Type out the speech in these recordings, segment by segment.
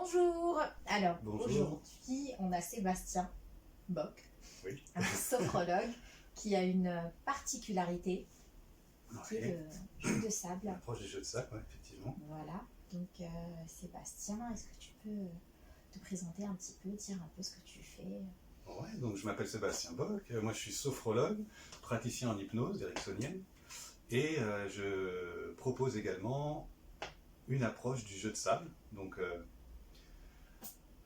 Bonjour. Alors, Bonjour. aujourd'hui, on a Sébastien Bock, Oui. un sophrologue, qui a une particularité, qui est Ouais. le jeu de sable. L'approche des jeux de sable, ouais, effectivement. Voilà. Donc, Sébastien, est-ce que tu peux te présenter un petit peu, dire un peu ce que tu fais? Ouais, donc je m'appelle Sébastien Bock, moi je suis sophrologue, praticien en hypnose ericksonienne, et je propose également une approche du jeu de sable. Donc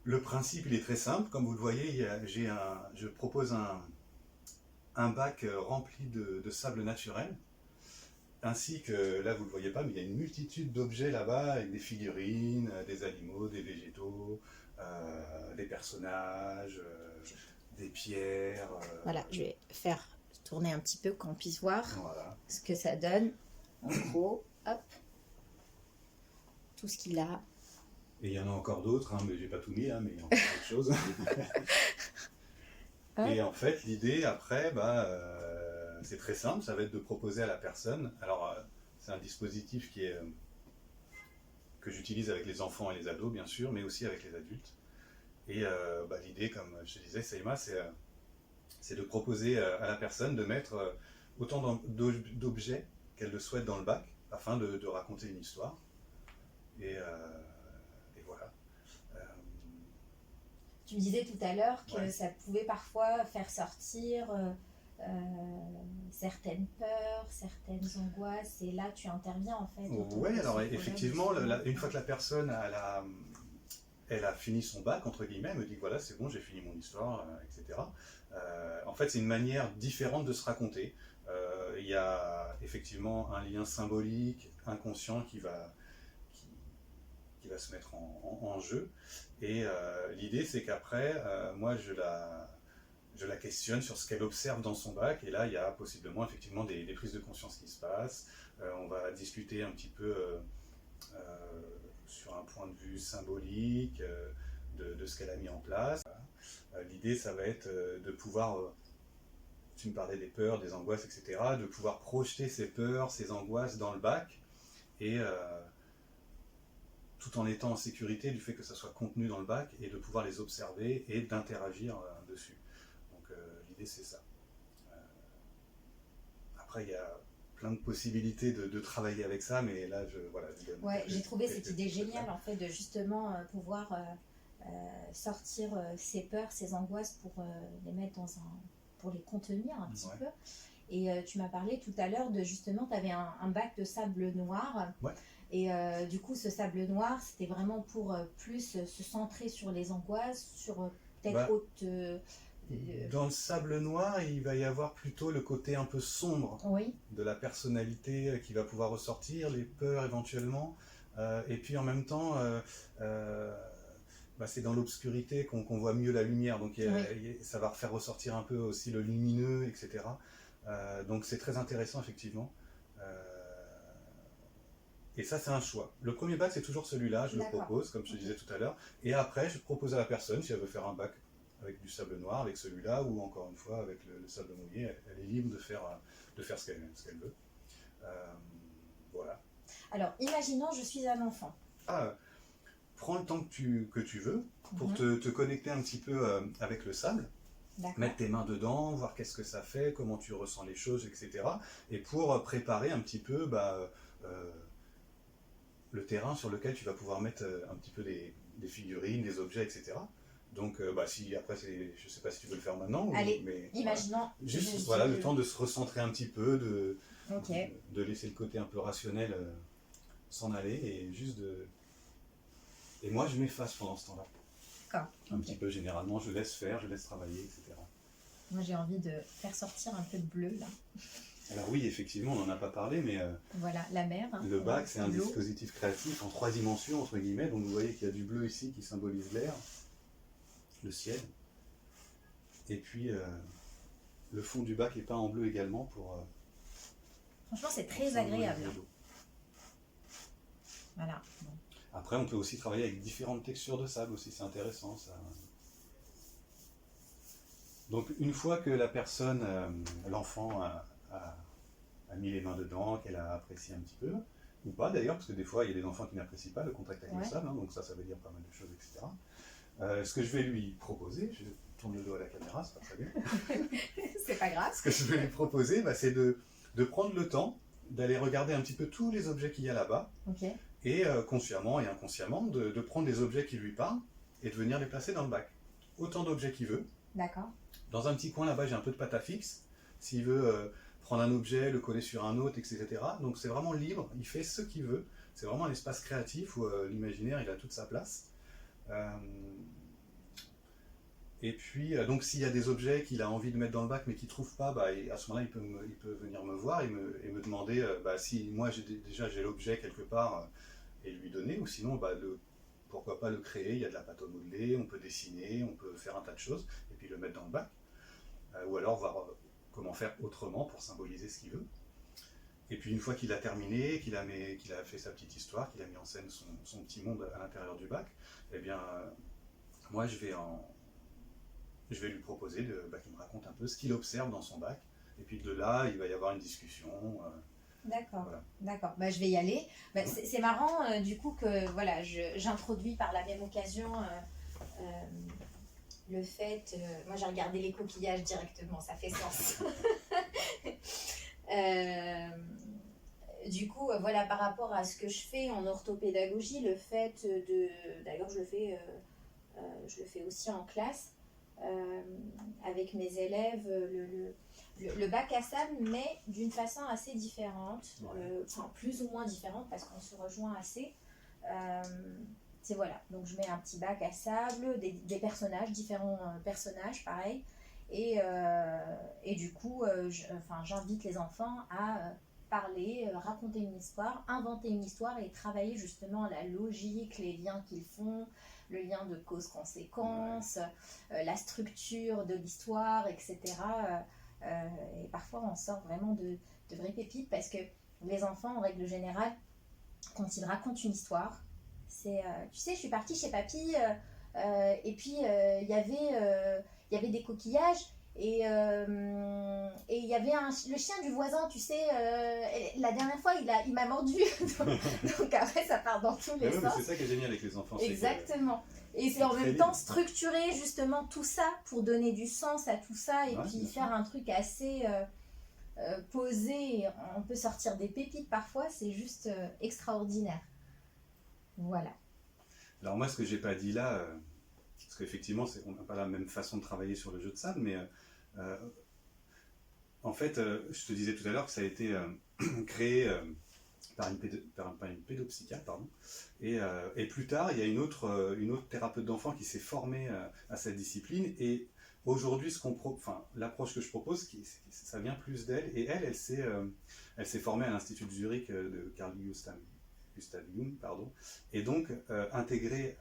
le principe il est très simple, comme vous le voyez, je propose un bac rempli de sable naturel, ainsi que, là vous ne le voyez pas, mais il y a une multitude d'objets là-bas, avec des figurines, des animaux, des végétaux, des personnages, des pierres. Voilà, je vais faire tourner un petit peu, qu'on puisse voir Voilà. ce que ça donne. En gros, hop, tout ce qu'il a. Et il y en a encore d'autres, mais j'ai pas tout mis, mais il y a encore d'autres choses. Et en fait, l'idée après, c'est très simple, ça va être de proposer à la personne. Alors, c'est un dispositif que j'utilise avec les enfants et les ados, bien sûr, mais aussi avec les adultes. Et l'idée, comme je te disais, Saïma, c'est de proposer à la personne de mettre autant d'objets qu'elle le souhaite dans le bac, afin de raconter une histoire. Et voilà. Tu me disais tout à l'heure que Ouais. ça pouvait parfois faire sortir certaines peurs, certaines angoisses, et là tu interviens en fait. Oui, alors effectivement, une fois que la personne elle a fini son bac, entre guillemets, elle me dit voilà, c'est bon, j'ai fini mon histoire, etc. En fait, c'est une manière différente de se raconter. Il y a effectivement un lien symbolique, inconscient qui va se mettre en jeu. Et l'idée, c'est qu'après, moi, je la questionne sur ce qu'elle observe dans son bac. Et là, il y a possiblement effectivement des prises de conscience qui se passent. On va discuter un petit peu sur un point de vue symbolique de ce qu'elle a mis en place. L'idée, ça va être de pouvoir, tu me parlais des peurs, des angoisses, etc., de pouvoir projeter ces peurs, ces angoisses dans le bac, et tout en étant en sécurité du fait que ça soit contenu dans le bac, et de pouvoir les observer et d'interagir dessus. Donc l'idée, c'est ça. Après, il y a plein de possibilités de travailler avec ça, mais là, Ouais, j'ai trouvé cette idée géniale en fait de justement pouvoir sortir ces peurs, ces angoisses pour les mettre pour les contenir un petit peu. Et tu m'as parlé tout à l'heure de justement, tu avais un bac de sable noir. Ouais. Et du coup, ce sable noir, c'était vraiment pour plus se centrer sur les angoisses, sur peut-être dans le sable noir, il va y avoir plutôt le côté un peu sombre de la personnalité qui va pouvoir ressortir, les peurs éventuellement, et puis en même temps, c'est dans l'obscurité qu'on voit mieux la lumière, donc ça va faire ressortir un peu aussi le lumineux, etc. Donc c'est très intéressant effectivement. Et ça, c'est un choix. Le premier bac, c'est toujours celui-là, je le propose, comme je te disais tout à l'heure. Et après, je propose à la personne, si elle veut faire un bac avec du sable noir, avec celui-là, ou encore une fois avec le sable mouillé, elle est libre de faire ce qu'elle veut. Voilà. Alors, imaginons, je suis un enfant. Prends le temps que tu veux pour te connecter un petit peu avec le sable. Mettre tes mains dedans, voir qu'est-ce que ça fait, comment tu ressens les choses, etc. Et pour préparer un petit peu le terrain sur lequel tu vas pouvoir mettre un petit peu des figurines, des objets, etc. Donc, si après, je ne sais pas si tu veux le faire maintenant. Allez, imaginons. Juste le temps de se recentrer un petit peu, de laisser le côté un peu rationnel s'en aller, et juste de. Et moi, je m'efface pendant ce temps-là. Un petit peu, généralement, je laisse faire, je laisse travailler, etc. Moi, j'ai envie de faire sortir un peu de bleu, là. Alors oui, effectivement, on n'en a pas parlé, mais voilà, la mer. Le bac, c'est un dispositif créatif en 3 dimensions, entre guillemets. Donc vous voyez qu'il y a du bleu ici qui symbolise l'air, le ciel. Et puis, le fond du bac est peint en bleu également pour... Franchement, c'est très agréable. Voilà. Bon. Après, on peut aussi travailler avec différentes textures de sable aussi, c'est intéressant ça. Donc une fois que la personne, l'enfant a mis les mains dedans, qu'elle a apprécié un petit peu, ou pas d'ailleurs, parce que des fois il y a des enfants qui n'apprécient pas le contact avec le Ouais. sable, hein, donc ça veut dire pas mal de choses, etc. Ce que je vais lui proposer, je tourne le dos à la caméra, c'est pas très bien. C'est pas grave. Ce que je vais lui proposer, c'est de prendre le temps d'aller regarder un petit peu tous les objets qu'il y a là-bas, Ok, et consciemment et inconsciemment, de prendre des objets qui lui parlent et de venir les placer dans le bac. Autant d'objets qu'il veut. d'accord. Dans un petit coin là-bas, j'ai un peu de pâte à fixe. S'il veut prendre un objet, le coller sur un autre, etc. Donc c'est vraiment libre, il fait ce qu'il veut. C'est vraiment un espace créatif où l'imaginaire, il a toute sa place. Et puis, donc s'il y a des objets qu'il a envie de mettre dans le bac mais qu'il ne trouve pas, à ce moment-là, il peut venir me voir et me demander si moi j'ai l'objet quelque part et lui donner, ou sinon, pourquoi pas le créer. Il y a de la pâte à modeler, on peut dessiner, on peut faire un tas de choses et puis le mettre dans le bac. Ou alors voir comment faire autrement pour symboliser ce qu'il veut. Et puis une fois qu'il a terminé, qu'il a fait sa petite histoire, qu'il a mis en scène son petit monde à l'intérieur du bac, eh bien, moi je vais lui proposer qu'il me raconte un peu ce qu'il observe dans son bac. Et puis de là, il va y avoir une discussion. D'accord, Voilà. d'accord. Je vais y aller. C'est marrant du coup que voilà, j'introduis par la même occasion le fait. Moi, j'ai regardé les coquillages directement, ça fait sens. Du coup, voilà, par rapport à ce que je fais en orthopédagogie, le fait d'ailleurs, je le fais aussi en classe avec mes élèves. Le bac à sable, mais d'une façon assez différente, plus ou moins différente parce qu'on se rejoint assez. C'est voilà, donc je mets un petit bac à sable, des personnages, différents personnages, pareil, et du coup, j'invite les enfants à parler, raconter une histoire, inventer une histoire et travailler justement la logique, les liens qu'ils font, le lien de cause-conséquence, la structure de l'histoire, etc. Et parfois on sort vraiment de vraies pépites parce que les enfants, en règle générale, quand ils racontent une histoire, c'est tu sais, je suis partie chez papy et puis il y avait des coquillages et il y avait le chien du voisin, tu sais, la dernière fois il m'a mordu. donc après ça part dans tous les sens. C'est ça qui est génial avec les enfants. Exactement. Et c'est en même temps structurer justement tout ça pour donner du sens à tout ça et puis faire un truc assez posé. On peut sortir des pépites parfois, c'est juste extraordinaire. Voilà. Alors moi, ce que j'ai pas dit là, parce qu'effectivement, on n'a pas la même façon de travailler sur le jeu de sable, mais en fait, je te disais tout à l'heure que ça a été créé par une pédopsychiatre, pardon. Et plus tard, il y a une autre thérapeute d'enfants qui s'est formée à cette discipline. Et aujourd'hui, l'approche que je propose, ça vient plus d'elle. Et elle s'est formée à l'Institut de Zurich de Carl Gustav Jung, pardon. Et donc, intégrée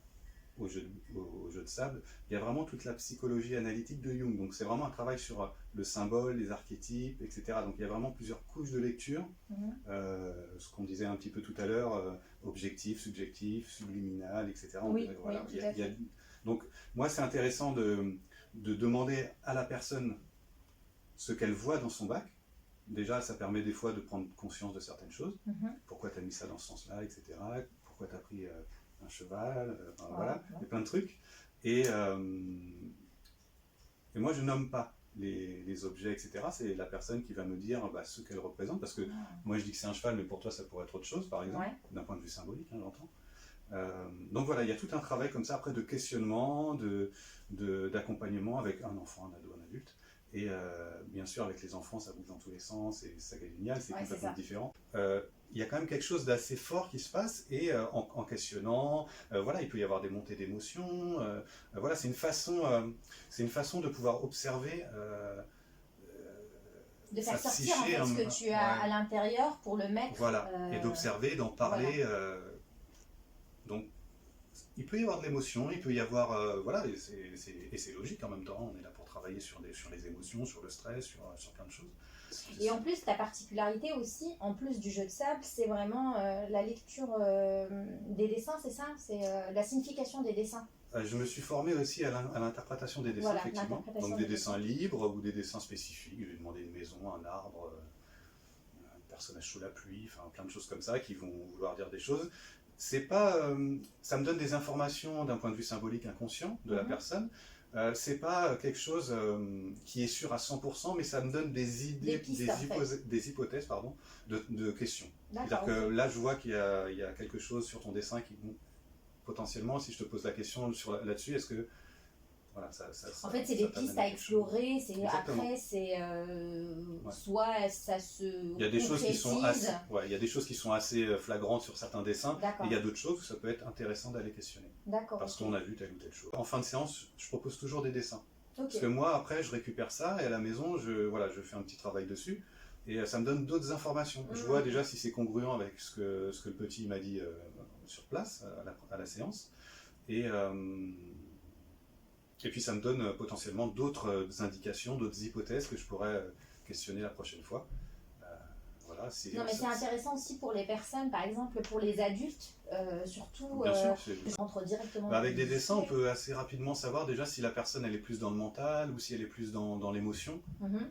au jeu de sable, il y a vraiment toute la psychologie analytique de Jung. Donc c'est vraiment un travail sur le symbole, les archétypes, etc. Donc il y a vraiment plusieurs couches de lecture. Ce qu'on disait un petit peu tout à l'heure, objectif, subjectif, subliminal, etc. Oui, voilà. Oui, tout à fait. Donc moi c'est intéressant de demander à la personne ce qu'elle voit dans son bac. Déjà ça permet des fois de prendre conscience de certaines choses. Pourquoi tu as mis ça dans ce sens-là, etc. Pourquoi tu as pris un cheval, voilà, il y a plein de trucs. Et moi, je nomme pas les objets, etc. C'est la personne qui va me dire ce qu'elle représente, parce que moi, je dis que c'est un cheval, mais pour toi, ça pourrait être autre chose, par exemple, d'un point de vue symbolique, j'entends. Donc voilà, il y a tout un travail comme ça, après, de questionnement, d'accompagnement avec un enfant, un ado, un adulte. Et bien sûr, avec les enfants, ça bouge dans tous les sens, et ça est génial, c'est complètement différent. Il y a quand même quelque chose d'assez fort qui se passe, et en questionnant, voilà, il peut y avoir des montées d'émotions, voilà, c'est une façon de pouvoir observer. De faire sortir en fait ce que tu as à l'intérieur pour le mettre. Voilà, et d'observer, d'en parler. Voilà. Donc, il peut y avoir de l'émotion, il peut y avoir, voilà, et c'est logique en même temps, on est là pour travailler sur les émotions, sur le stress, sur plein de choses. Et en plus, ta particularité aussi, en plus du jeu de sable, c'est vraiment la lecture des dessins, c'est ça? C'est la signification des dessins. Je me suis formé aussi à l'interprétation des dessins, effectivement. Donc des dessins libres ou des dessins spécifiques. J'ai demandé une maison, un arbre, personnage sous la pluie, enfin plein de choses comme ça qui vont vouloir dire des choses. C'est pas, ça me donne des informations d'un point de vue symbolique inconscient de la personne. C'est pas quelque chose qui est sûr à 100%, mais ça me donne des idées, des hypothèses pardon, de questions. C'est-à-dire que là, je vois qu'il y a quelque chose sur ton dessin qui, potentiellement, si je te pose la question là-dessus, est-ce que... Voilà, en fait, c'est des pistes à explorer. Après, c'est soit ça se il y a des choses qui sont assez, il y a des choses qui sont assez flagrantes sur certains dessins, et il y a d'autres choses où ça peut être intéressant d'aller questionner. Parce qu'on a vu telle ou telle chose. En fin de séance, je propose toujours des dessins. Parce que moi, après, je récupère ça et à la maison, je fais un petit travail dessus. Et ça me donne d'autres informations. Je vois déjà si c'est congruent avec ce que le petit m'a dit sur place, à la séance. Et puis ça me donne potentiellement d'autres indications, d'autres hypothèses que je pourrais questionner la prochaine fois. Voilà, non mais c'est intéressant aussi pour les personnes, par exemple pour les adultes, surtout entre directement. Avec des dessins, on peut assez rapidement savoir déjà si la personne elle est plus dans le mental ou si elle est plus dans l'émotion.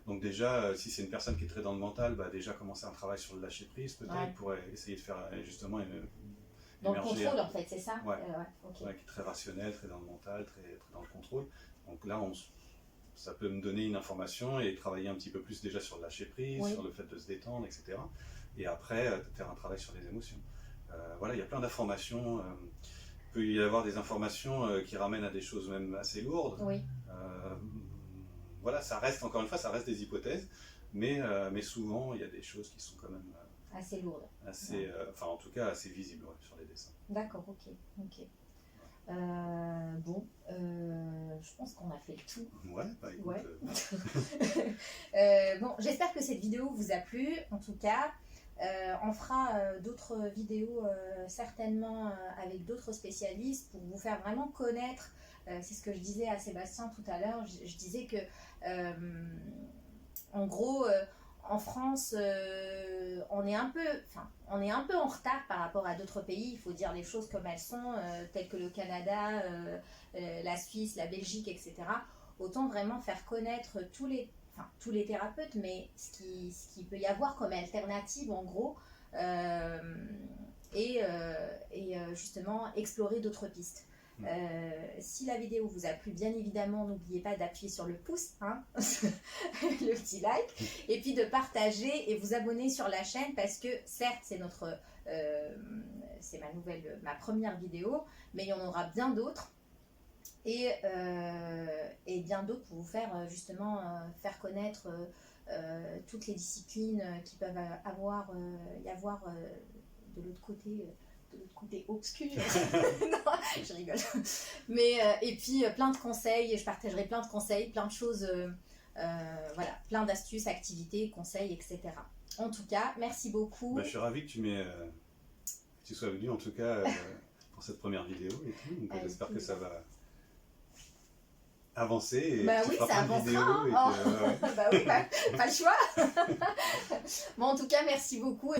Donc déjà, si c'est une personne qui est très dans le mental, déjà commencer un travail sur le lâcher prise peut-être pour essayer de faire justement dans le contrôle en fait, c'est ça? Qui est très rationnel, très dans le mental, très dans le contrôle. Donc là, ça peut me donner une information et travailler un petit peu plus déjà sur le lâcher prise, sur le fait de se détendre, etc. Et après, faire un travail sur les émotions. Voilà, il y a plein d'informations. Il peut y avoir des informations qui ramènent à des choses même assez lourdes. Voilà, ça reste, encore une fois, ça reste des hypothèses, mais souvent, il y a des choses qui sont quand même... assez lourde. Enfin, en tout cas, assez visible sur les dessins. D'accord, ok. Bon, je pense qu'on a fait le tout. Écoute, bon, j'espère que cette vidéo vous a plu. En tout cas, on fera d'autres vidéos certainement avec d'autres spécialistes pour vous faire vraiment connaître. C'est ce que je disais à Sébastien tout à l'heure. Je disais que, en gros, en France, on est un peu en retard par rapport à d'autres pays, il faut dire les choses comme elles sont, tels que le Canada, la Suisse, la Belgique, etc. Autant vraiment faire connaître tous les thérapeutes, mais ce qui peut y avoir comme alternative en gros, et justement explorer d'autres pistes. Si la vidéo vous a plu, bien évidemment, n'oubliez pas d'appuyer sur le pouce, le petit like, et puis de partager et vous abonner sur la chaîne parce que certes c'est ma première vidéo, mais il y en aura bien d'autres et bien d'autres pour vous faire justement faire connaître toutes les disciplines qui peuvent y avoir de l'autre côté obscur. Non, je rigole. Mais et puis plein de conseils, je partagerai plein de conseils, plein de choses, voilà, plein d'astuces, activités, conseils, etc. En tout cas, merci beaucoup. Je suis ravi que tu sois venu en tout cas pour cette première vidéo et tout. Donc j'espère que ça va avancer et oui, ça avancera. Oui, pas le choix. Bon, en tout cas, merci beaucoup.